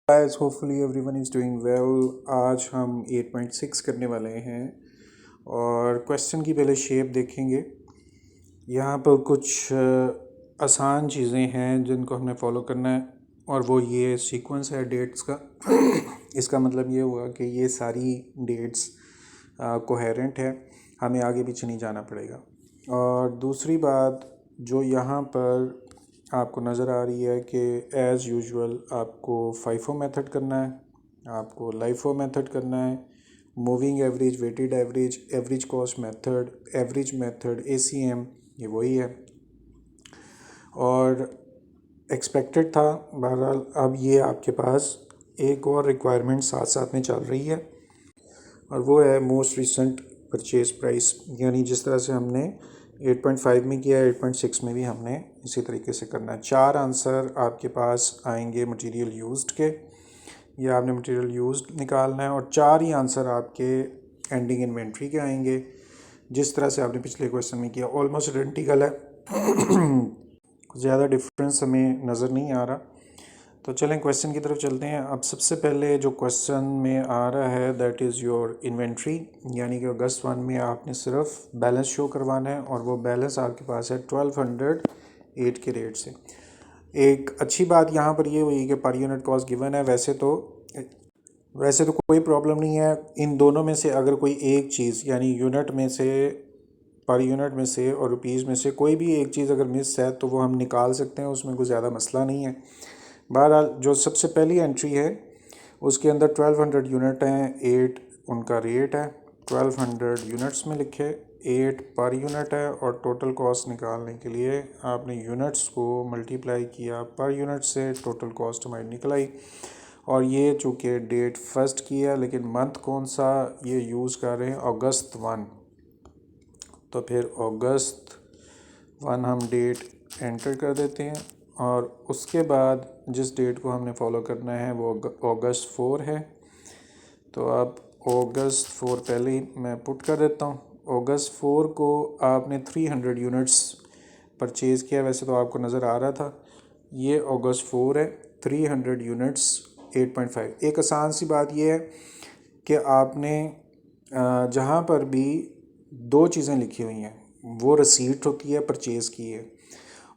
Guys hopefully everyone is doing well. आज हम 8.6 करने वाले हैं और क्वेश्चन की पहले शेप देखेंगे। यहाँ पर कुछ आसान चीज़ें हैं जिनको हमने फॉलो करना है और वो ये सीक्वेंस है डेट्स का। इसका मतलब ये हुआ कि ये सारी डेट्स कोहेरेंट है, हमें आगे पीछे नहीं जाना पड़ेगा। और दूसरी बात जो यहाँ पर आपको नज़र आ रही है कि एज़ यूजुअल आपको फाइफो मेथड करना है, आपको लाइफो मेथड करना है, moving average, weighted average, average cost method, average method, ACM, ये वही है और एक्सपेक्टेड था। बहरहाल अब ये आपके पास एक और रिक्वायरमेंट साथ साथ में चल रही है और वो है मोस्ट रिसेंट परचेज प्राइस। यानी जिस तरह से हमने 8.5 में किया, 8.6 में भी हमने इसी तरीके से करना है। 4 आंसर आपके पास आएंगे मटेरियल यूज्ड के, या आपने मटेरियल यूज्ड निकालना है, और 4 ही आंसर आपके एंडिंग इन्वेंट्री के आएंगे जिस तरह से आपने पिछले क्वेश्चन में किया। ऑलमोस्ट आइडेंटिकल है, कुछ ज़्यादा डिफरेंस हमें नज़र नहीं आ रहा। तो चलें क्वेश्चन की तरफ चलते हैं। अब सबसे पहले जो क्वेश्चन में आ रहा है दैट इज़ योर इन्वेंट्री, यानी कि अगस्त 1 में आपने सिर्फ बैलेंस शो करवाना है और वो बैलेंस आपके पास है 1208 के रेट से। एक अच्छी बात यहाँ पर ये हुई कि पर यूनिट कॉस्ट गिवन है। वैसे तो कोई प्रॉब्लम नहीं है इन दोनों में से अगर कोई एक चीज़ यानी यूनिट में से, पर यूनिट में से और रुपीज़ में से कोई भी एक चीज़ अगर मिस है तो वो हम निकाल सकते हैं, उसमें कोई ज़्यादा मसला नहीं है। बहरहाल जो सबसे पहली एंट्री है उसके अंदर 1200 यूनिट हैं, 8 उनका रेट है, 1200 यूनिट्स में लिखे, 8 पर यूनिट है और टोटल कॉस्ट निकालने के लिए आपने यूनिट्स को मल्टीप्लाई किया पर यूनिट से, टोटल कॉस्ट हमारी निकल आई। और ये चूँकि डेट फर्स्ट की है लेकिन मंथ कौन सा ये यूज़ कर रहे हैं, अगस्त 1, तो फिर अगस्त 1 हम डेट एंटर कर देते हैं और उसके बाद जिस डेट को हमने फॉलो करना है वो अगस्त 4 है। तो अब अगस्त 4 पहले ही मैं पुट कर देता हूँ। अगस्त 4 को आपने 300 यूनिट्स परचेज़ किया, वैसे तो आपको नज़र आ रहा था। ये अगस्त 4 है, 300 यूनिट्स 8.5। एक आसान सी बात ये है कि आपने जहाँ पर भी 2 चीज़ें लिखी हुई हैं वो रसीट होती है परचेज़ की है,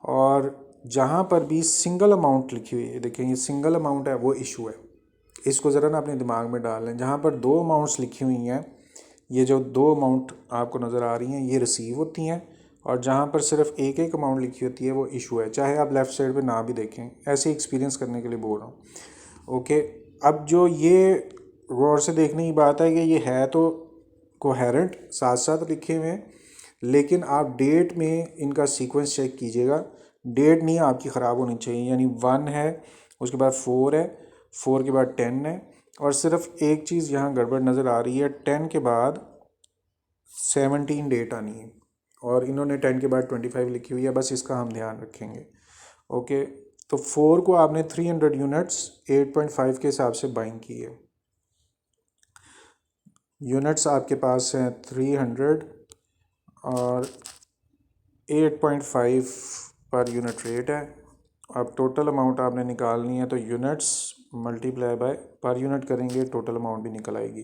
और जहाँ पर भी सिंगल अमाउंट लिखी हुई है, देखें ये सिंगल अमाउंट है वो इशू है। इसको ज़रा ना अपने दिमाग में डाल लें। जहाँ पर 2 अमाउंट्स लिखी हुई हैं, ये जो 2 अमाउंट आपको नज़र आ रही हैं ये रिसीव होती हैं, और जहाँ पर सिर्फ एक एक अमाउंट लिखी होती है वो इशू है, चाहे आप लेफ़्ट साइड पे ना भी देखें। ऐसे एक्सपीरियंस करने के लिए बोल रहा हूँ। ओके, अब जो ये गौर से देखने की बात है कि ये है तो कोहेरेंट साथ साथ लिखे हुए हैं, लेकिन आप डेट में इनका सीक्वेंस चेक कीजिएगा। डेट नहीं आपकी ख़राब होनी चाहिए, यानी 1 है, उसके बाद 4 है, 4 के बाद 10 है, और सिर्फ एक चीज़ यहाँ गड़बड़ नज़र आ रही है, 10 के बाद 17 डेट आनी है और इन्होंने 10 के बाद 25 लिखी हुई है, बस इसका हम ध्यान रखेंगे। ओके, तो 4 को आपने 300 यूनिट्स 8.5 के हिसाब से बाइंग की है। यूनिट्स आपके पास हैं 300 और 8.5 पर यूनिट रेट है। अब टोटल अमाउंट आपने निकालनी है तो units multiply by per unit करेंगे, टोटल अमाउंट भी निकल आएगी।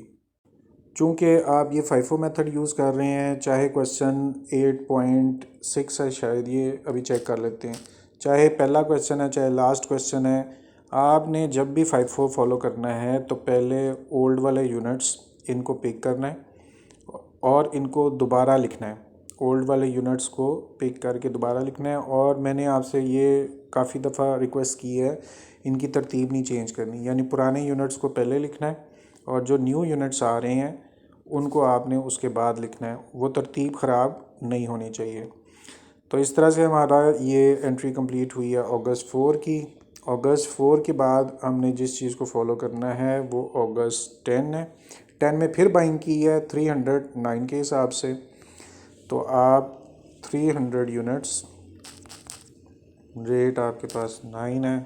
चूँकि आप ये फाइफो मेथड यूज़ कर रहे हैं, चाहे क्वेश्चन 8.6 है, शायद ये अभी चेक कर लेते हैं, चाहे पहला क्वेश्चन है चाहे लास्ट क्वेश्चन है, आपने जब भी फाइफो फॉलो करना है तो पहले ओल्ड वाले यूनिट्स इनको पिक करना है और इनको दोबारा लिखना है। ओल्ड वाले यूनिट्स को पिक करके दोबारा लिखना है, और मैंने आपसे ये काफ़ी दफ़ा रिक्वेस्ट की है इनकी तरतीब नहीं चेंज करनी, यानी पुराने यूनिट्स को पहले लिखना है और जो न्यू यूनिट्स आ रहे हैं उनको आपने उसके बाद लिखना है, वो तरतीब ख़राब नहीं होनी चाहिए। तो इस तरह से हमारा ये एंट्री कंप्लीट हुई है अगस्त 4 की। अगस्त 4 के बाद हमने जिस चीज़ को फॉलो करना है वो अगस्त 10 है। 10 में फिर बाइंग की है 309 के हिसाब से, तो आप 300 यूनिट्स, रेट आपके पास 9 है,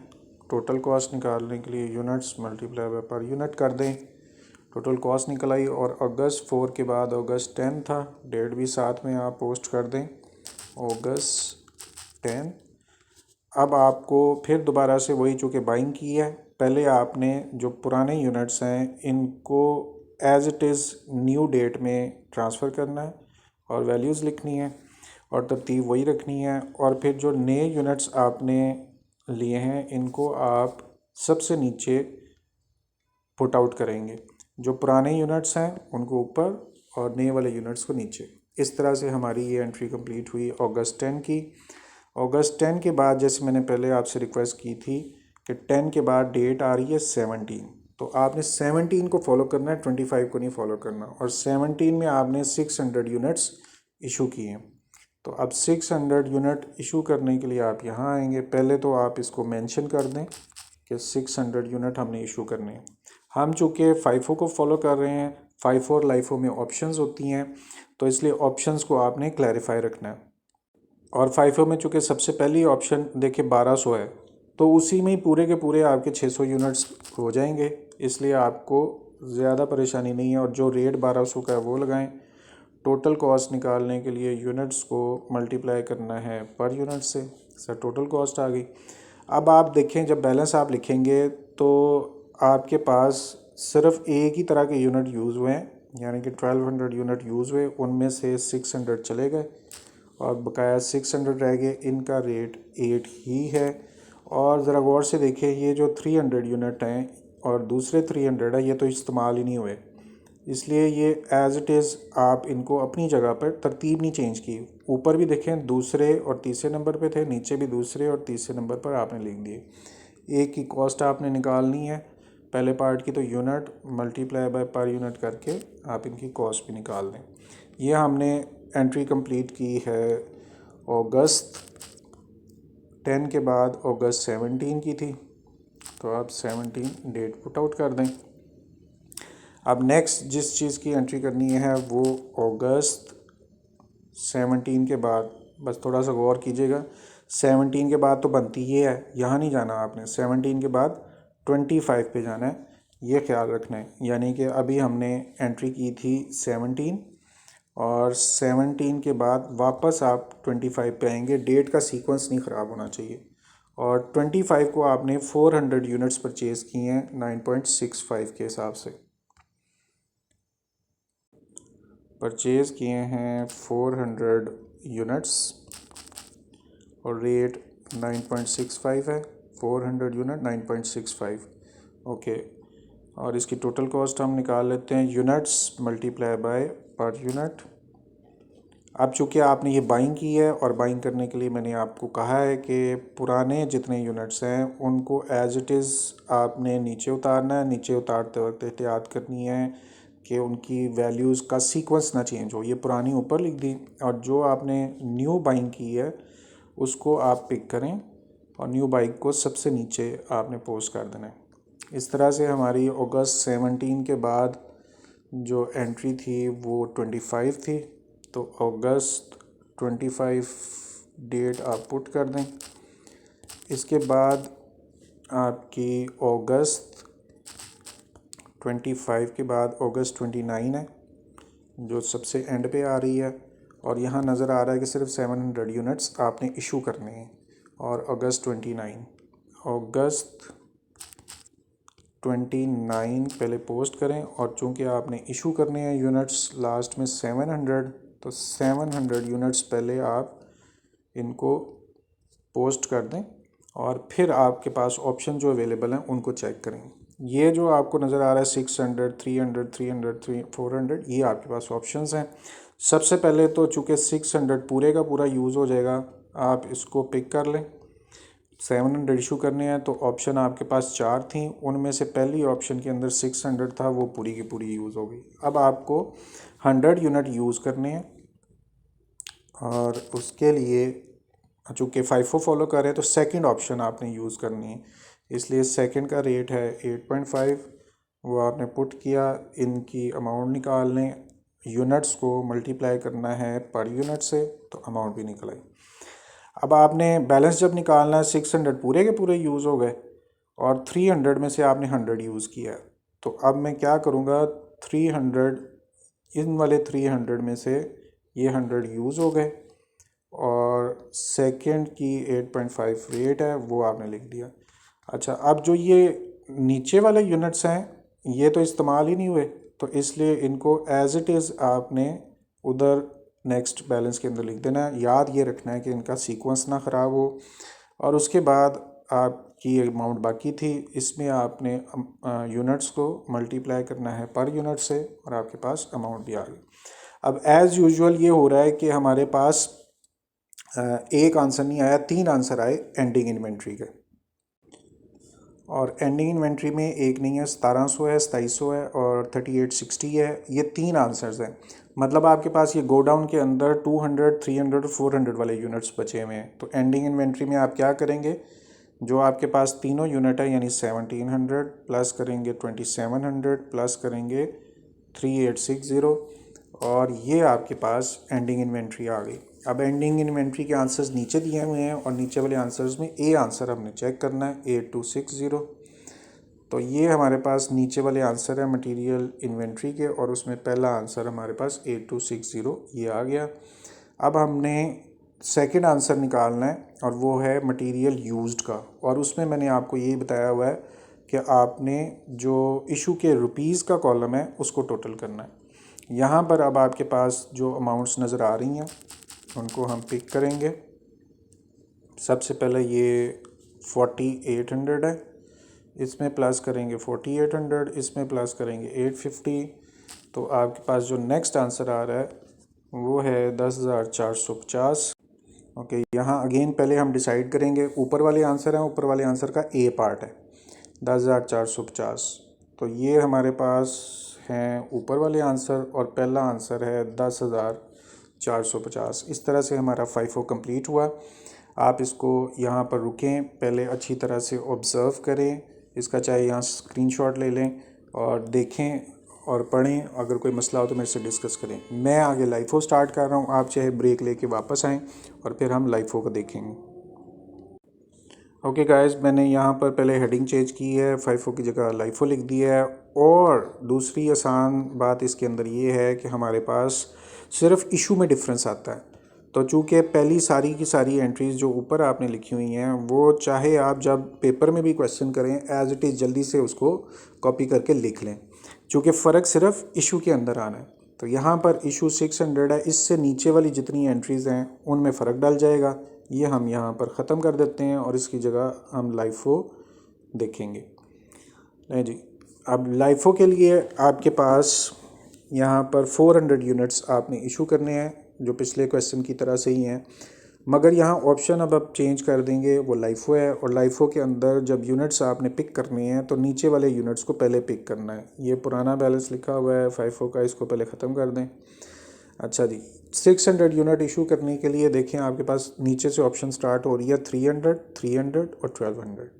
टोटल कॉस्ट निकालने के लिए units multiply by per unit कर दें, टोटल कॉस्ट निकल आई। और अगस्त 4 के बाद अगस्त 10 था, डेट भी साथ में आप पोस्ट कर दें, अगस्त 10। अब आपको फिर दोबारा से वही चूँकि बाइंग की है, पहले आपने जो पुराने यूनिट्स हैं इनको as it is new date में ट्रांसफ़र करना है और वैल्यूज़ लिखनी है और तरतीब वही रखनी है। और फिर जो नए यूनिट्स आपने लिए हैं इनको आप सबसे नीचे पुट आउट करेंगे। जो पुराने यूनिट्स हैं उनको ऊपर और नए वाले यूनिट्स को नीचे। इस तरह से हमारी ये एंट्री कंप्लीट हुई अगस्त 10 की। अगस्त 10 के बाद जैसे मैंने पहले आपसे रिक्वेस्ट की थी कि 10 के बाद डेट आ रही है 17, तो आपने 17 को फॉलो करना है, 25 को नहीं फॉलो करना। और 17 में आपने 600 यूनिट्स इशू किए हैं। तो अब 600 यूनिट इशू करने के लिए आप यहाँ आएंगे। पहले तो आप इसको मेंशन कर दें कि 600 यूनिट हमने इशू करने हैं। हम चूँकि फाइफो को फॉलो कर रहे हैं, फाइफो और लाइफो में ऑप्शंस होती हैं, तो इसलिए ऑप्शंस को आपने क्लैरिफाई रखना है। और फाइफो में चूँकि सबसे पहली ऑप्शन देखिए 1200 है, तो उसी में ही पूरे के पूरे आपके 600 यूनिट्स हो जाएंगे, इसलिए आपको ज़्यादा परेशानी नहीं है। और जो रेट 1200 का है वो लगाएं। टोटल कॉस्ट निकालने के लिए यूनिट्स को मल्टीप्लाई करना है पर यूनिट से, सर टोटल कॉस्ट आ गई। अब आप देखें जब बैलेंस आप लिखेंगे तो आपके पास सिर्फ एक ही तरह के यूनिट यूज़ हुए हैं, यानी कि 1200 यूनिट यूज़ हुए, उनमें से 600 चले गए और बकाया 600 रह गए। इनका रेट 8 ही है। और ज़रा गौर से देखें, ये जो 300 यूनिट हैं और दूसरे 300 है, ये तो इस्तेमाल ही नहीं हुए, इसलिए ये एज़ इट इज़ आप इनको अपनी जगह पर तरतीब नहीं चेंज की। ऊपर भी देखें दूसरे और तीसरे नंबर पे थे, नीचे भी दूसरे और तीसरे नंबर पर आपने लिख दिए। एक की कॉस्ट आपने निकालनी है पहले पार्ट की, तो unit multiply by per unit करके आप इनकी कॉस्ट भी निकाल दें। ये हमने एंट्री कंप्लीट की है अगस्त 10 के बाद अगस्त 17 की थी, तो आप 17 डेट पुट आउट कर दें। अब नेक्स्ट जिस चीज़ की एंट्री करनी है वो अगस्त 17 के बाद, बस थोड़ा सा गौर कीजिएगा, 17 के बाद तो बनती ये है, यहाँ नहीं जाना आपने। 17 के बाद 25 पे जाना है, ये ख्याल रखना है। यानी कि अभी हमने एंट्री की थी 17 और 17 के बाद वापस आप 25 पे आएंगे। डेट का सीक्वेंस नहीं ख़राब होना चाहिए। और 25 को आपने 400 यूनिट्स परचेज़ किए हैं 9.65 के हिसाब से परचेज़ किए हैं 400 यूनिट्स और रेट 9.65 है। 400 यूनिट 9.65, ओके। और इसकी टोटल कॉस्ट हम निकाल लेते हैं, units multiply by per unit. अब चूँकि आपने ये बाइंग की है और बाइंग करने के लिए मैंने आपको कहा है कि पुराने जितने यूनिट्स हैं उनको एज इट इज़ आपने नीचे उतारना है। नीचे उतारते वक्त एहतियात करनी है कि उनकी वैल्यूज़ का सीक्वेंस ना चेंज हो। ये पुरानी ऊपर लिख दी और जो आपने न्यू बाइंग की है उसको आप पिक करें और न्यू बाइंग को सबसे नीचे आपने पोस्ट कर देना है। इस तरह से हमारी अगस्त 17 के बाद जो एंट्री थी वो 25 थी, तो अगस्त 25 डेट आप पुट कर दें। इसके बाद आपकी अगस्त 25 के बाद अगस्त 29 है जो सबसे एंड पे आ रही है। और यहाँ नज़र आ रहा है कि सिर्फ 700 यूनिट्स आपने इशू करने हैं। और अगस्त 29 पहले पोस्ट करें। और चूँकि आपने इशू करने हैं यूनिट्स लास्ट में 700, तो 700 यूनिट्स पहले आप इनको पोस्ट कर दें और फिर आपके पास ऑप्शन जो अवेलेबल हैं उनको चेक करें। ये जो आपको नज़र आ रहा है 600, 300, 300, 400, ये आपके पास ऑप्शंस हैं। सबसे पहले तो चूँकि 600 पूरे का पूरा यूज़ हो जाएगा, आप इसको पिक कर लें। 700 इशू करने हैं तो ऑप्शन आपके पास 4 थी, उनमें से पहली ऑप्शन के अंदर 600 था, वो पूरी की पूरी यूज़ हो गई। अब आपको 100 यूनिट यूज़ करने हैं और उसके लिए चूँकि फाइफो फॉलो कर रहे हैं तो सेकंड ऑप्शन आपने यूज़ करनी है। इसलिए सेकंड का रेट है 8.5, वो आपने पुट किया। इनकी अमाउंट निकाल लें, यूनिट्स को मल्टीप्लाई करना है पर यूनिट से, तो अमाउंट भी निकल आई। अब आपने बैलेंस जब निकालना है 600 पूरे के पूरे यूज़ हो गए और 300 में से आपने 100 यूज़ किया। तो अब मैं क्या करूँगा, 300 इन वाले 300 में से ये 100 यूज़ हो गए और सेकंड की 8.5 रेट है वो आपने लिख दिया। अच्छा, अब जो ये नीचे वाले यूनिट्स हैं ये तो इस्तेमाल ही नहीं हुए, तो इसलिए इनको एज इट इज़ आपने उधर नेक्स्ट बैलेंस के अंदर लिख देना है। याद ये रखना है कि इनका सीक्वेंस ना ख़राब हो। और उसके बाद आपकी अमाउंट बाकी थी, इसमें आपने यूनिट्स को मल्टीप्लाई करना है पर यूनिट से और आपके पास अमाउंट भी आ गई। अब एज़ यूजुअल ये हो रहा है कि हमारे पास एक आंसर नहीं आया, 3 आंसर आए एंडिंग इन्वेंट्री के। और एंडिंग इन्वेंट्री में एक नहीं है, 1700 है, 2700 है और 3860 है। ये 3 आंसर्स हैं। मतलब आपके पास ये गोडाउन के अंदर 200, 300 और 400 वाले यूनिट्स बचे हुए हैं। तो एंडिंग इन्वेंट्री में आप क्या करेंगे, जो आपके पास तीनों यूनिट है यानी 1700 प्लस करेंगे 2700 प्लस करेंगे 3860 और ये आपके पास एंडिंग इन्वेंट्री आ गई। अब एंडिंग इन्वेंट्री के आंसर्स नीचे दिए हुए हैं और नीचे वाले आंसर्स में ए आंसर हमने चेक करना है 8260। तो ये हमारे पास नीचे वाले आंसर है मटेरियल इन्वेंट्री के और उसमें पहला आंसर हमारे पास 8260 ये आ गया। अब हमने सेकंड आंसर निकालना है और वो है मटेरियल यूज्ड का, और उसमें मैंने आपको ये बताया हुआ है कि आपने जो इशू के रुपीज़ का कॉलम है उसको टोटल करना है। यहाँ पर अब आपके पास जो अमाउंट्स नज़र आ रही हैं उनको हम पिक करेंगे। सबसे पहले ये 4800 है, इसमें प्लस करेंगे 4800, इसमें प्लस करेंगे 850। तो आपके पास जो नेक्स्ट आंसर आ रहा है वो है 10,450। ओके, यहाँ अगेन पहले हम डिसाइड करेंगे, ऊपर वाले आंसर हैं, ऊपर वाले आंसर का ए पार्ट है 10,450। तो ये हमारे पास हैं ऊपर वाले आंसर और पहला आंसर है 10,450। इस तरह से हमारा FIFO कंप्लीट हुआ। आप इसको यहाँ पर रुकें, पहले अच्छी तरह से ऑब्ज़र्व करें इसका, चाहे यहाँ स्क्रीनशॉट ले लें और देखें और पढ़ें। अगर कोई मसला हो तो मेरे से डिस्कस करें। मैं आगे LIFO स्टार्ट कर रहा हूँ, आप चाहे ब्रेक लेके वापस आएँ और फिर हम LIFO को देखेंगे। ओके गाइस, मैंने यहाँ पर पहले हेडिंग चेंज की है, FIFO की जगह LIFO लिख दिया है। और दूसरी आसान बात इसके अंदर ये है कि हमारे पास सिर्फ इशू में डिफरेंस आता है। तो चूँकि पहली सारी की सारी एंट्रीज़ जो ऊपर आपने लिखी हुई हैं वो चाहे आप जब पेपर में भी क्वेश्चन करें एज इट इज़ जल्दी से उसको कॉपी करके लिख लें, चूँकि फ़र्क सिर्फ इशू के अंदर आना है। तो यहाँ पर इशू 600 है, इससे नीचे वाली जितनी एंट्रीज़ हैं उनमें फ़र्क डल जाएगा। ये हम यहाँ पर ख़त्म कर देते हैं और इसकी जगह हम LIFO देखेंगे। नहीं जी, अब LIFO के लिए आपके पास यहाँ पर 400 यूनिट्स आपने इशू करने हैं जो पिछले क्वेश्चन की तरह से ही हैं, मगर यहाँ ऑप्शन अब आप चेंज कर देंगे, वो LIFO है। और LIFO के अंदर जब यूनिट्स आपने पिक करने हैं तो नीचे वाले यूनिट्स को पहले पिक करना है। ये पुराना बैलेंस लिखा हुआ है FIFO का, इसको पहले ख़त्म कर दें। अच्छा जी, 600 यूनिट इशू करने के लिए देखें आपके पास नीचे से ऑप्शन स्टार्ट हो रही है 300, 300 और 1200।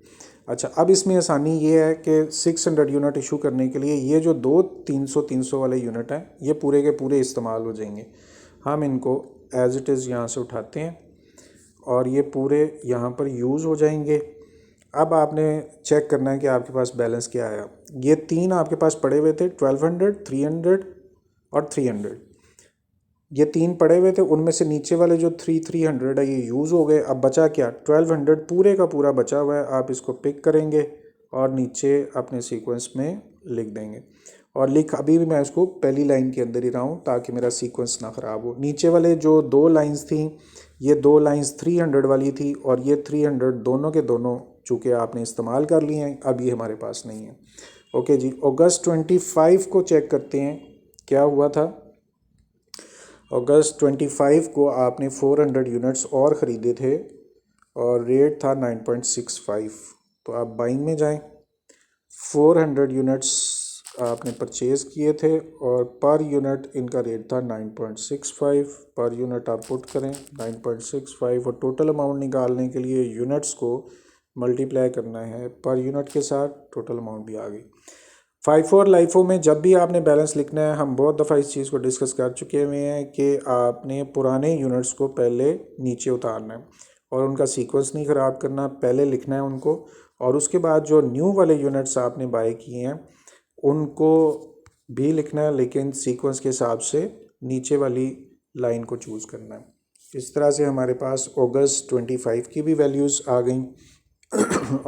अच्छा, अब इसमें आसानी ये है कि 600 यूनिट इशू करने के लिए ये जो दो 300 वाले यूनिट हैं ये पूरे के पूरे इस्तेमाल हो जाएंगे। हम इनको एज इट इज़ यहाँ से उठाते हैं और ये पूरे यहाँ पर यूज़ हो जाएंगे। अब आपने चेक करना है कि आपके पास बैलेंस क्या आया। ये 3 आपके पास पड़े हुए थे 1200, 300 और 300। ये 3 पड़े हुए थे, उनमें से नीचे वाले जो 300 है ये यूज़ हो गए। अब बचा क्या, 1200 पूरे का पूरा बचा हुआ है। आप इसको पिक करेंगे और नीचे अपने सीक्वेंस में लिख देंगे। और अभी भी मैं इसको पहली लाइन के अंदर ही रहा हूँ ताकि मेरा सीक्वेंस ना ख़राब हो। नीचे वाले जो 2 लाइंस थी, ये 2 लाइंस 300 वाली थी और ये 300 दोनों के दोनों चूँकि आपने इस्तेमाल कर लिए हैं, अब ये हमारे पास नहीं है। ओके जी, अगस्त 25 को चेक करते हैं क्या हुआ था। अगस्त 25 को आपने 400 यूनिट्स और ख़रीदे थे और रेट था 9.65। तो आप बाइंग में जाएं, 400 यूनिट्स आपने परचेज़ किए थे और पर यूनिट इनका रेट था 9.65। पर यूनिट आप पुट करें 9.65 और टोटल अमाउंट निकालने के लिए यूनिट्स को मल्टीप्लाई करना है पर यूनिट के साथ, टोटल अमाउंट भी आ गई। FIFO और LIFO में जब भी आपने बैलेंस लिखना है, हम बहुत दफ़ा इस चीज़ को डिस्कस कर चुके हुए हैं कि आपने पुराने यूनिट्स को पहले नीचे उतारना है और उनका सीक्वेंस नहीं ख़राब करना, पहले लिखना है उनको। और उसके बाद जो न्यू वाले यूनिट्स आपने बाय किए हैं उनको भी लिखना है, लेकिन सीक्वेंस के हिसाब से नीचे वाली लाइन को चूज़ करना है। इस तरह से हमारे पास अगस्त 25 की भी वैल्यूज़ आ गई।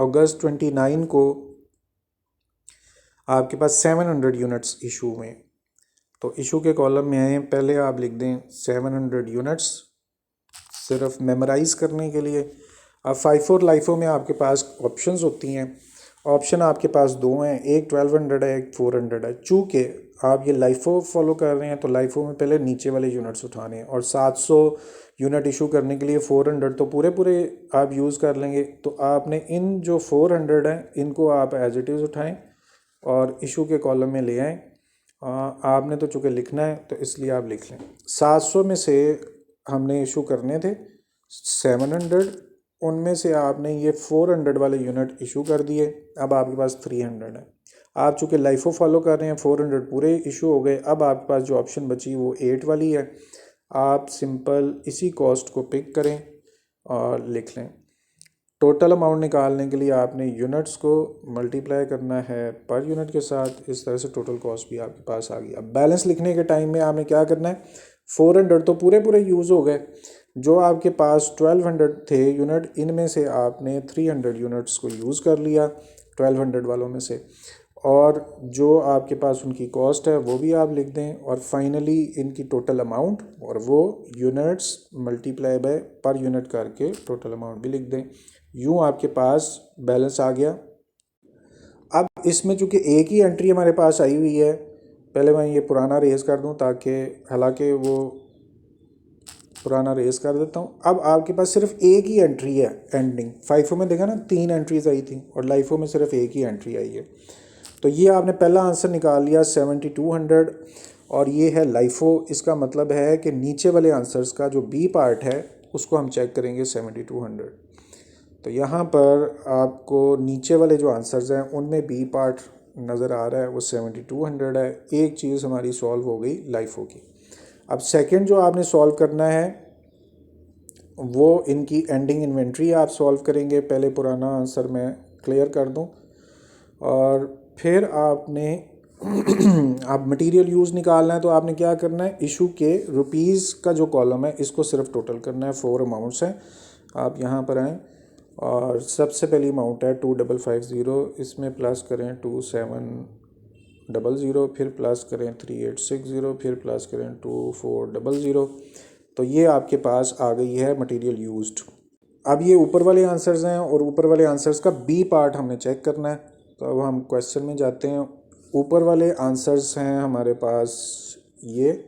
अगस्त 29 को आपके पास 700 यूनिट्स इशू में। तो इशू के कॉलम में आए, पहले आप लिख दें 700 यूनिट्स सिर्फ मेमोराइज़ करने के लिए। अब 54 लाइफो में आपके पास ऑप्शंस होती हैं। ऑप्शन आपके पास दो हैं, एक 1200 है, एक 400 है। चूँकि आप ये लाइफो फॉलो कर रहे हैं तो लाइफो में पहले नीचे वाले यूनिट्स उठाने हैं, और 700 यूनिट इशू करने के लिए 400 तो पूरे पूरे आप यूज़ कर लेंगे। तो आपने इन जो 400 हैं इनको आप एज इट इज़ उठाएं और इशू के कॉलम में ले आएँ। आपने तो चूँकि लिखना है तो इसलिए आप लिख लें। 700 में से हमने इशू करने थे 700, उनमें से आपने ये 400 वाले यूनिट इशू कर दिए। अब आपके पास 300 है। आप चूँकि लाइफो फॉलो कर रहे हैं, 400 पूरे इशू हो गए। अब आपके पास जो ऑप्शन बची वो 8 वाली है। आप सिंपल इसी कॉस्ट को पिक करें और लिख लें। टोटल अमाउंट निकालने के लिए आपने यूनिट्स को मल्टीप्लाई करना है पर यूनिट के साथ। इस तरह से टोटल कॉस्ट भी आपके पास आ गई। अब बैलेंस लिखने के टाइम में आपने क्या करना है, 400 तो पूरे पूरे यूज़ हो गए। जो आपके पास 1200 थे यूनिट, इनमें से आपने 300 यूनिट्स को यूज़ कर लिया 1200 वालों में से, और जो आपके पास उनकी कॉस्ट है वो भी आप लिख दें, और फाइनली इनकी टोटल अमाउंट और वो units multiply by per unit करके टोटल अमाउंट भी लिख दें। यूँ आपके पास बैलेंस आ गया। अब इसमें चूँकि एक ही एंट्री हमारे पास आई हुई है, पहले मैं ये पुराना रेज़ कर दूं ताकि, हालांकि वो पुराना रेज़ कर देता हूँ। अब आपके पास सिर्फ एक ही एंट्री है एंडिंग। फाइफो में देखा ना 3 एंट्रीज आई थी और लाइफो में सिर्फ एक ही एंट्री आई है। तो ये आपने पहला आंसर निकाल लिया 7200, और ये है लाइफो। इसका मतलब है कि नीचे वाले आंसर्स का जो बी पार्ट है उसको हम चेक करेंगे 7200। तो यहाँ पर आपको नीचे वाले जो आंसर्स हैं उनमें बी पार्ट नज़र आ रहा है, वो 7200 है। एक चीज़ हमारी सॉल्व हो गई लाइफो की। अब सेकंड जो आपने सॉल्व करना है वो इनकी एंडिंग इन्वेंट्री आप सॉल्व करेंगे। पहले पुराना आंसर मैं क्लियर कर दूं, और फिर आपने अब मटेरियल यूज़ निकालना है। तो आपने क्या करना है, इशू के रुपीज़ का जो कॉलम है इसको सिर्फ टोटल करना है। 4 अमाउंट्स हैं। आप यहाँ पर आएँ और सबसे पहली अमाउंट है 2550, इसमें प्लस करें 2700, फिर प्लस करें 3860, फिर प्लस करें 2400। तो ये आपके पास आ गई है मटेरियल यूज्ड। अब ये ऊपर वाले आंसर्स हैं और ऊपर वाले आंसर्स का बी पार्ट हमने चेक करना है। तो अब हम क्वेश्चन में जाते हैं। ऊपर वाले आंसर्स हैं हमारे पास ये,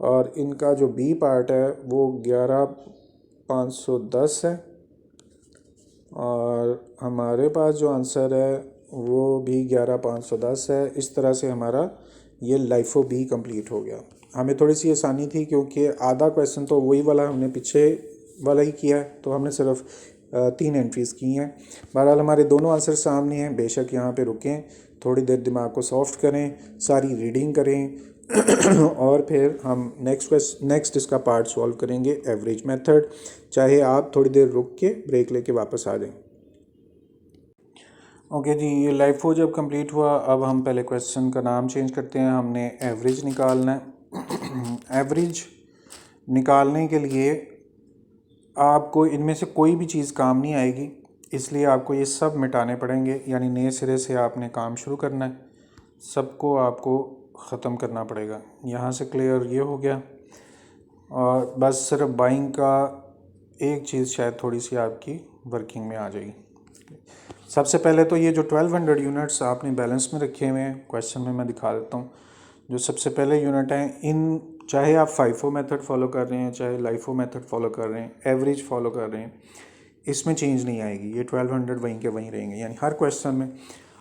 और इनका जो बी पार्ट है वो 11510 है, और हमारे पास जो आंसर है वो भी 11510 है। इस तरह से हमारा ये लाइफो बी कंप्लीट हो गया। हमें थोड़ी सी आसानी थी क्योंकि आधा क्वेश्चन तो वही वाला हमने पीछे वाला ही किया है, तो हमने सिर्फ 3 एंट्रीज़ की हैं। बहरहाल हमारे दोनों आंसर सामने हैं। बेशक यहाँ पे रुकें, थोड़ी देर दिमाग को सॉफ्ट करें, सारी रीडिंग करें और फिर हम नेक्स्ट इसका पार्ट सॉल्व करेंगे, एवरेज मेथड। चाहे आप थोड़ी देर रुक के ब्रेक लेके वापस आ जाएं। ओके जी, ये लाइफो जब कंप्लीट हुआ, अब हम पहले क्वेश्चन का नाम चेंज करते हैं। हमने एवरेज निकालना है। एवरेज निकालने के लिए आपको इनमें से कोई भी चीज़ काम नहीं आएगी, इसलिए आपको ये सब मिटाने पड़ेंगे, यानी नए सिरे से आपने काम शुरू करना है। सबको आपको ख़त्म करना पड़ेगा। यहाँ से क्लियर ये हो गया, और बस सिर्फ बाइंग का एक चीज़ शायद थोड़ी सी आपकी वर्किंग में आ जाएगी। सबसे पहले तो ये जो 1200 यूनिट्स आपने बैलेंस में रखे हुए हैं, क्वेश्चन में मैं दिखा देता हूँ। जो सबसे पहले यूनिट हैं, इन चाहे आप फाइफो मेथड फॉलो कर रहे हैं, चाहे लाइफो मेथड फॉलो कर रहे हैं, एवरेज फॉलो कर रहे हैं, इसमें चेंज नहीं आएगी। ये 1200 वहीं के वहीं रहेंगे, यानी हर क्वेश्चन में।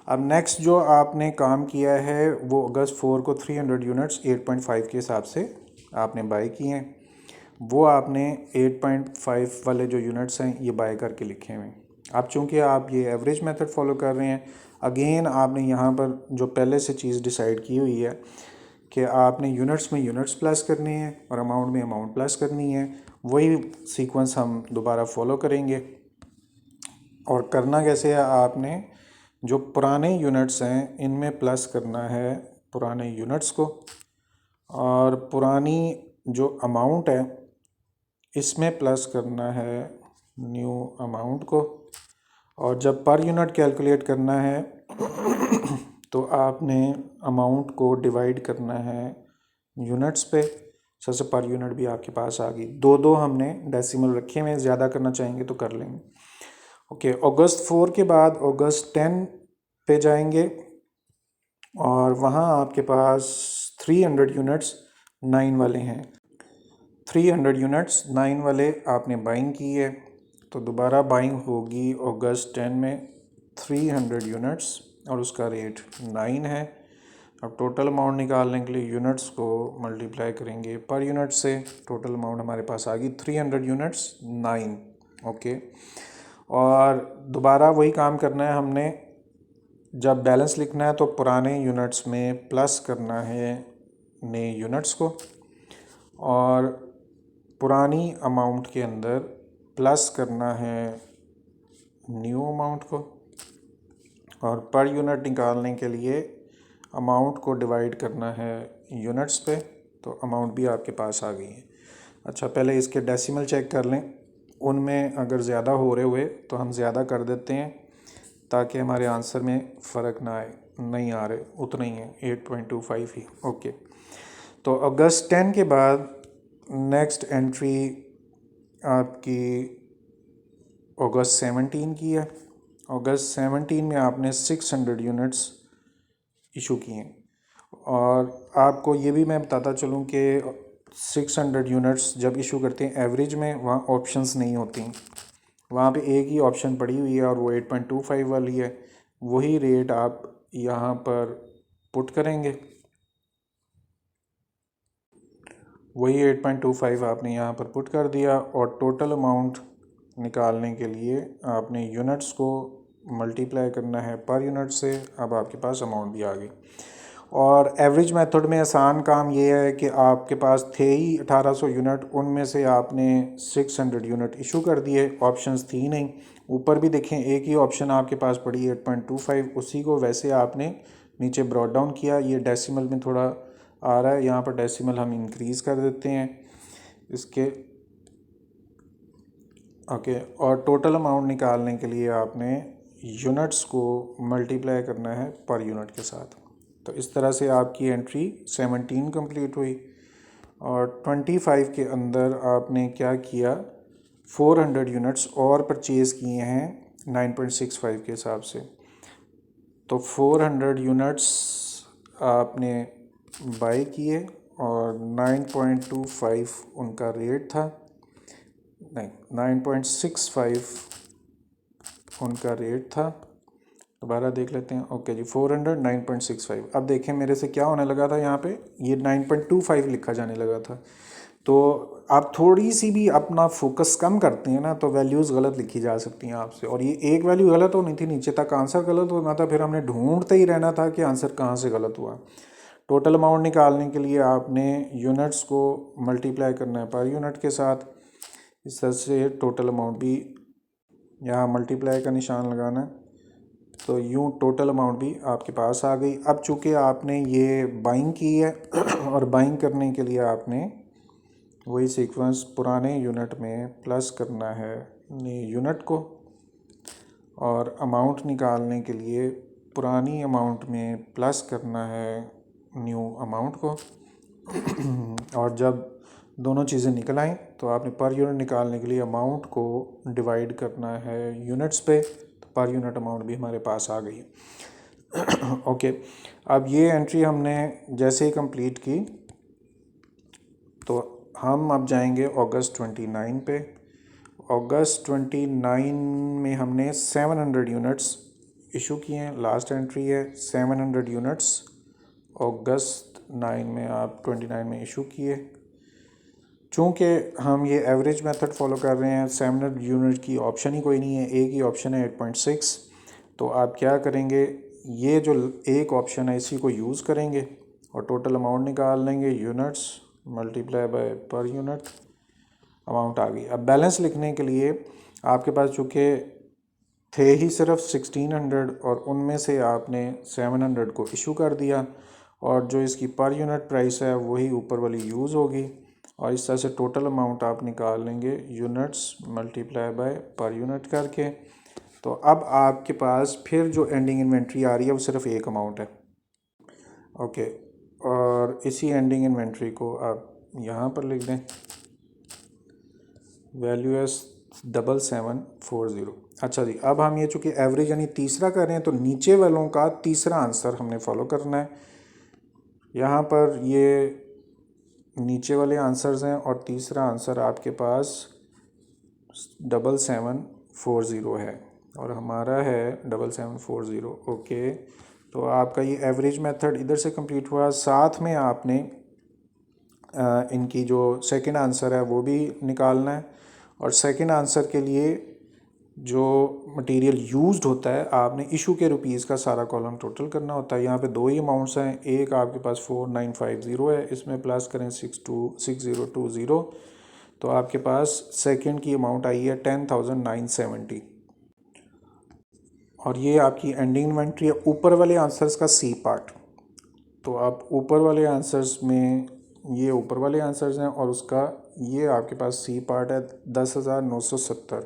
अब नेक्स्ट जो आपने काम किया है वो अगस्त 4 को 300 यूनिट्स 8.5 के हिसाब से आपने बाय किए हैं। वो आपने 8.5 वाले जो यूनिट्स हैं ये बाय करके लिखे हुए हैं। अब चूँकि आप ये एवरेज मेथड फॉलो कर रहे हैं, अगेन आपने यहाँ पर जो पहले से चीज़ डिसाइड की हुई है कि आपने यूनिट्स में यूनिट्स प्लस करनी है और अमाउंट में अमाउंट प्लस करनी है। वही सीक्वेंस हम दोबारा फॉलो करेंगे। और करना कैसे है, आपने जो पुराने यूनिट्स हैं इनमें प्लस करना है पुराने यूनिट्स को, और पुरानी जो अमाउंट है इसमें प्लस करना है न्यू अमाउंट को। और जब पर यूनिट कैलकुलेट करना है तो आपने अमाउंट को डिवाइड करना है यूनिट्स पे। सबसे पर यूनिट भी आपके पास आ गई। दो हमने डेसिमल रखे हुए हैं, ज़्यादा करना चाहेंगे तो कर लेंगे। ओके, अगस्त 4 के बाद अगस्त 10 पे जाएंगे और वहाँ आपके पास 300 यूनिट्स 9 वाले हैं। 300 यूनिट्स 9 वाले आपने बाइंग की है, तो दोबारा बाइंग होगी अगस्त 10 में 300 यूनिट्स और उसका रेट 9 है। अब टोटल अमाउंट निकालने के लिए यूनिट्स को मल्टीप्लाई करेंगे पर यूनिट से। टोटल अमाउंट हमारे पास आ गई 300 यूनिट्स 9। ओके, और दोबारा वही काम करना है हमने। जब बैलेंस लिखना है तो पुराने यूनिट्स में प्लस करना है नए यूनिट्स को, और पुरानी अमाउंट के अंदर प्लस करना है न्यू अमाउंट को, और पर यूनिट निकालने के लिए अमाउंट को डिवाइड करना है यूनिट्स पे। तो अमाउंट भी आपके पास आ गई है। अच्छा, पहले इसके डेसिमल चेक कर लें। उनमें अगर ज़्यादा हो रहे हुए तो हम ज़्यादा कर देते हैं ताकि हमारे आंसर में फ़र्क ना आए। नहीं आ रहे, उतना ही है, 8.25 ही। ओके, तो अगस्त 10 के बाद नेक्स्ट एंट्री आपकी अगस्त 17 की है। अगस्त 17 में आपने 600 यूनिट्स इशू किए हैं। और आपको ये भी मैं बताता चलूँ कि 600 यूनिट्स जब इशू करते हैं एवरेज में, वहाँ ऑप्शंस नहीं होती। वहाँ पे एक ही ऑप्शन पड़ी हुई है और वो 8.25 वाली है। वही रेट आप यहाँ पर पुट करेंगे, वही 8.25 आपने यहाँ पर पुट कर दिया, और टोटल अमाउंट निकालने के लिए आपने यूनिट्स को मल्टीप्लाई करना है पर यूनिट से। अब आपके पास अमाउंट भी आ गई। और एवरेज मेथड में आसान काम ये है कि आपके पास थे ही 1800 यूनिट, उनमें से आपने 600 यूनिट इशू कर दिए। ऑप्शंस थी नहीं। ऊपर भी देखें एक ही ऑप्शन आपके पास पड़ी 8.25, उसी को वैसे आपने नीचे ब्रॉड डाउन किया। ये डेसिमल में थोड़ा आ रहा है, यहाँ पर डेसिमल हम इंक्रीज़ कर देते हैं इसके। ओके, और टोटल अमाउंट निकालने के लिए आपने यूनिट्स को मल्टीप्लाई करना है पर यूनिट के साथ। तो इस तरह से आपकी एंट्री 17 कंप्लीट हुई। और 25 के अंदर आपने क्या किया, 400 यूनिट्स और परचेज़ किए हैं 9.65 के हिसाब से। तो 400 यूनिट्स आपने बाई किए और 9.25 उनका रेट था, नहीं 9.65 उनका रेट था। दोबारा देख लेते हैं। ओके जी, 400 9.65। अब देखें मेरे से क्या होने लगा था, यहाँ पे ये 9.25 लिखा जाने लगा था। तो आप थोड़ी सी भी अपना फोकस कम करते हैं ना तो वैल्यूज़ गलत लिखी जा सकती हैं आपसे। और ये एक वैल्यू गलत होनी थी, नीचे तक आंसर गलत होना था, फिर हमने ढूंढते ही रहना था कि आंसर कहाँ से गलत हुआ। टोटल अमाउंट निकालने के लिए आपने यूनिट्स को मल्टीप्लाई करना है पर यूनिट के साथ। इस तरह से टोटल अमाउंट भी यहाँ मल्टीप्लाई का निशान लगाना है, तो यूँ टोटल अमाउंट भी आपके पास आ गई। अब चूँकि आपने ये बाइंग की है और बाइंग करने के लिए आपने वही सीक्वेंस पुराने यूनिट में प्लस करना है नए यूनिट को, और अमाउंट निकालने के लिए पुरानी अमाउंट में प्लस करना है न्यू अमाउंट को। और जब दोनों चीज़ें निकल आएँ तो आपने पर यूनिट निकालने के लिए अमाउंट को डिवाइड करना है यूनिट्स पे। तो पर यूनिट अमाउंट भी हमारे पास आ गई है। ओके, अब ये एंट्री हमने जैसे ही कंप्लीट की तो हम अब जाएंगे अगस्त 29 पे। अगस्त 29 में हमने 700 यूनिट्स इशू किए हैं। लास्ट एंट्री है 700 यूनिट्स अगस्त 9 में आप 29 में इशू किए। चूँकि हम ये एवरेज मेथड फॉलो कर रहे हैं, 700 यूनिट की ऑप्शन ही कोई नहीं है, एक ही ऑप्शन है 8.6। तो आप क्या करेंगे, ये जो एक ऑप्शन है इसी को यूज़ करेंगे और टोटल अमाउंट निकाल लेंगे, units multiply by per unit, amount आ गई। अब बैलेंस लिखने के लिए आपके पास चूँकि थे ही सिर्फ 1600 और उनमें से आपने 700 को इशू कर दिया, और जो इसकी पर यूनिट प्राइस है वही ऊपर वाली यूज़ होगी, और इस तरह से टोटल अमाउंट आप निकाल लेंगे units multiply by per unit करके। तो अब आपके पास फिर जो एंडिंग इन्वेंट्री आ रही है वो सिर्फ एक अमाउंट है, ओके, और इसी एंडिंग इन्वेंट्री को आप यहाँ पर लिख दें, वैल्यू है 7740। अच्छा जी, अब हम ये चूँकि एवरेज यानी तीसरा कर रहे हैं तो नीचे वालों का तीसरा आंसर हमने फॉलो करना है। यहाँ पर ये नीचे वाले आंसर्स हैं और तीसरा आंसर आपके पास 7740 है और हमारा है 7740। ओके, तो आपका ये एवरेज मेथड इधर से कंप्लीट हुआ। साथ में आपने इनकी जो सेकंड आंसर है वो भी निकालना है और सेकंड आंसर के लिए जो मटेरियल यूज्ड होता है आपने इशू के रुपीज़ का सारा कॉलम टोटल करना होता है। यहाँ पे दो ही अमाउंट्स हैं, एक आपके पास 4950 है, इसमें प्लस करें 6020, तो आपके पास सेकंड की अमाउंट आई है 10,970 और ये आपकी एंडिंग इन्वेंट्री है। ऊपर वाले आंसर्स का सी पार्ट, तो आप ऊपर वाले आंसर्स में ये ऊपर वाले आंसर्स हैं और उसका ये आपके पास सी पार्ट है 10,970,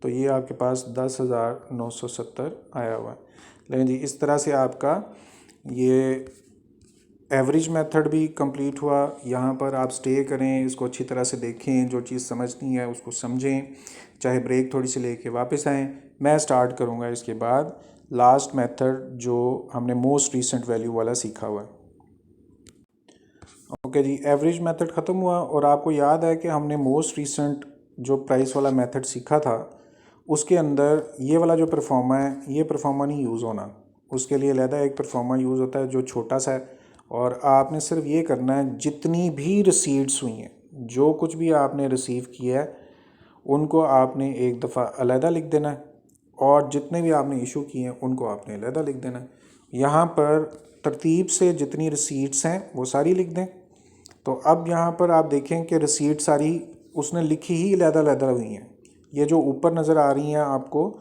तो ये आपके पास 10,970 आया हुआ है। लेकिन जी इस तरह से आपका ये एवरेज मेथड भी कंप्लीट हुआ। यहाँ पर आप स्टे करें, इसको अच्छी तरह से देखें, जो चीज़ समझनी है उसको समझें, चाहे ब्रेक थोड़ी सी लेके वापस आएँ। मैं स्टार्ट करूँगा इसके बाद लास्ट मेथड जो हमने मोस्ट रीसेंट वैल्यू वाला सीखा हुआ है। ओके जी, एवरेज मेथड ख़त्म हुआ और आपको याद है कि हमने मोस्ट रीसेंट जो प्राइस वाला मेथड सीखा था उसके अंदर ये वाला जो परफॉर्मा है ये परफॉर्मा नहीं यूज़ होना, उसके लिए अलहदा एक परफॉर्मा यूज़ होता है जो छोटा सा है और आपने सिर्फ ये करना है जितनी भी रिसीट्स हुई हैं, जो कुछ भी आपने रिसीव किया है उनको आपने एक दफ़ा अलहदा लिख देना है और जितने भी आपने इशू किए हैं उनको आपने अलहदा लिख देना है। यहाँ पर तरतीब से जितनी रिसीट्स हैं वो सारी लिख दें। तो अब यहाँ पर आप देखें कि रिसीट सारी उसने लिखी ही अलहदा हुई हैं। ये जो ऊपर नज़र आ रही हैं आपको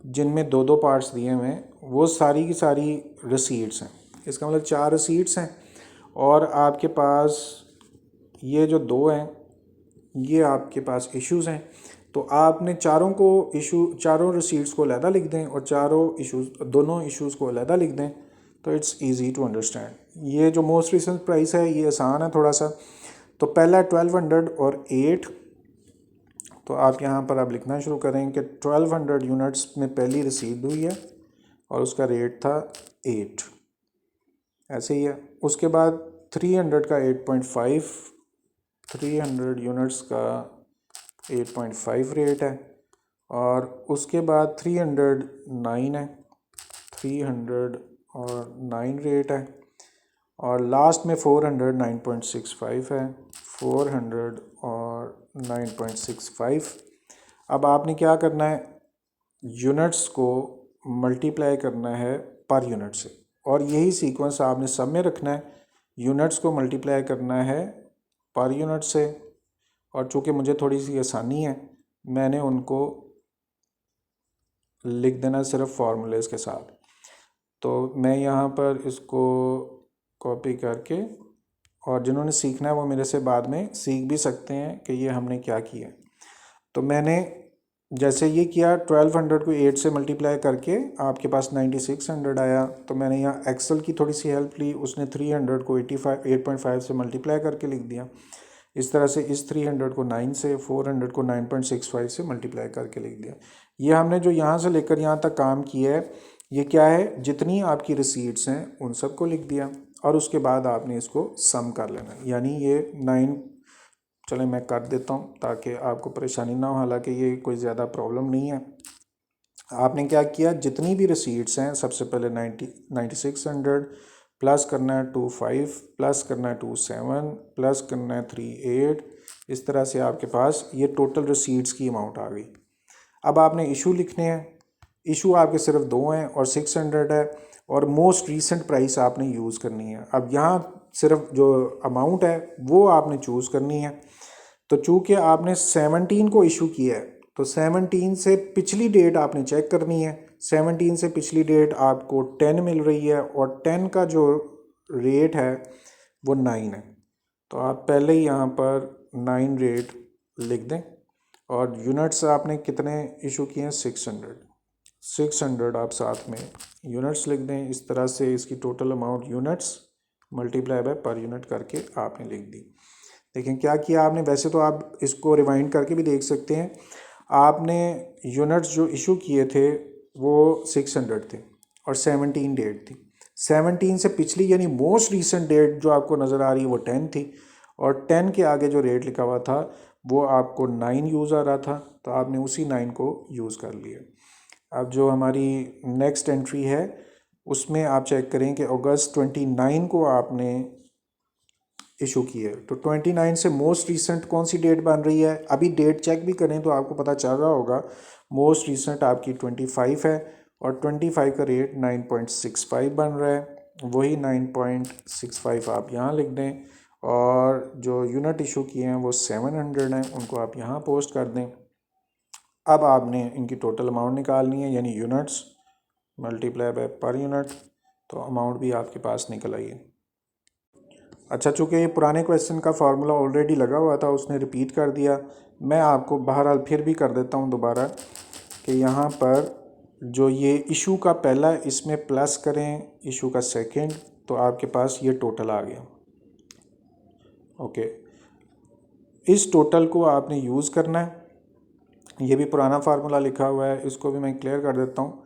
जिनमें दो दो पार्ट्स दिए हुए हैं वो सारी की सारी रिसीट्स हैं, इसका मतलब 4 रिसीट्स हैं और आपके पास ये जो 2 हैं ये आपके पास इश्यूज़ हैं। तो आपने चारों रिसीट्स को अलहदा लिख दें और दोनों इश्यूज़ को अलहदा लिख दें, तो इट्स इजी टू अंडरस्टैंड। ये जो मोस्ट रिसेंट प्राइस है ये आसान है थोड़ा सा। तो पहला 1208, तो आप यहाँ पर आप लिखना शुरू करें कि 1200 यूनिट्स में पहली रिसीव हुई है और उसका रेट था 8, ऐसे ही है। उसके बाद 300 का 8.5, 300 यूनिट्स का 8.5 रेट है और उसके बाद 309 है, 309 रेट है और लास्ट में 400 9.65 है, 400 और 9.65। अब आपने क्या करना है, यूनिट्स को मल्टीप्लाई करना है पर यूनिट से और यही सीक्वेंस आपने सब में रखना है। यूनिट्स को मल्टीप्लाई करना है पर यूनिट से और चूँकि मुझे थोड़ी सी आसानी है मैंने उनको लिख देना सिर्फ फार्मूलेस के साथ। तो मैं यहाँ पर इसको कॉपी करके, और जिन्होंने सीखना है वो मेरे से बाद में सीख भी सकते हैं कि ये हमने क्या किया। तो मैंने जैसे ये किया 1200 को 8 से मल्टीप्लाई करके आपके पास 9600 आया, तो मैंने यहाँ एक्सेल की थोड़ी सी हेल्प ली, उसने 300 को 8.5 से मल्टीप्लाई करके लिख दिया। इस तरह से इस 300 को 9 से, 400 को 9.65 से मल्टीप्लाई करके लिख दिया। ये हमने जो यहाँ से लेकर यहाँ तक काम किया है ये क्या है, जितनी आपकी रिसीट्स हैं उन सब को लिख दिया और उसके बाद आपने इसको सम कर लेना, यानी ये 9, चलें मैं कर देता हूँ ताकि आपको परेशानी ना हो, हालांकि ये कोई ज़्यादा प्रॉब्लम नहीं है। आपने क्या किया, जितनी भी रिसीट्स हैं सबसे पहले 9600 प्लस करना है 25 प्लस करना है 27 प्लस करना है 38, इस तरह से आपके पास ये टोटल रिसीट्स की अमाउंट आ गई। अब आपने इशू लिखने हैं, इशू आपके सिर्फ 2 हैं और 600 है और मोस्ट रीसेंट प्राइस आपने यूज़ करनी है। अब यहाँ सिर्फ जो अमाउंट है वो आपने चूज़ करनी है। तो चूँकि आपने 17 को इशू किया है तो 17 से पिछली डेट आपने चेक करनी है। 17 से पिछली डेट आपको 10 मिल रही है और 10 का जो रेट है वो 9 है, तो आप पहले ही यहाँ पर 9 रेट लिख दें। और यूनिट्स आपने कितने इशू किए हैं, 600, 600 आप साथ में यूनिट्स लिख दें। इस तरह से इसकी total amount units multiply by per unit करके आपने लिख दी। देखें क्या किया आपने। वैसे तो आप इसको रिवाइंड करके भी देख सकते हैं। आपने यूनिट्स जो इशू किए थे वो 600 थे और 17 डेट थी। 17 से पिछली यानी मोस्ट रीसेंट डेट जो आपको नज़र आ रही है वो 10 थी और 10 के आगे जो रेट लिखा हुआ था वो आपको 9 यूज़ आ रहा था, तो आपने उसी 9 को यूज़ कर लिया। अब जो हमारी नेक्स्ट एंट्री है उसमें आप चेक करें कि अगस्त 29 को आपने इशू की है, तो 29 से मोस्ट रीसेंट कौन सी डेट बन रही है। अभी डेट चेक भी करें तो आपको पता चल रहा होगा मोस्ट रीसेंट आपकी 25 है और 25 का रेट 9.65 बन रहा है। वही 9.65 आप यहाँ लिख दें और जो यूनिट इशू किए हैं वो 700 हैं, उनको आप यहाँ पोस्ट कर दें। अब आपने इनकी टोटल अमाउंट निकालनी है यानी units multiply by per unit, तो अमाउंट भी आपके पास निकल आई है। अच्छा, चूँकि ये पुराने क्वेश्चन का फार्मूला ऑलरेडी लगा हुआ था उसने रिपीट कर दिया, मैं आपको बहरहाल फिर भी कर देता हूँ दोबारा कि यहाँ पर जो ये इशू का पहला इसमें प्लस करें इशू का सेकंड, तो आपके पास ये टोटल आ गया। ओके, इस टोटल को आपने यूज़ करना है। ये भी पुराना फार्मूला लिखा हुआ है, इसको भी मैं क्लियर कर देता हूँ।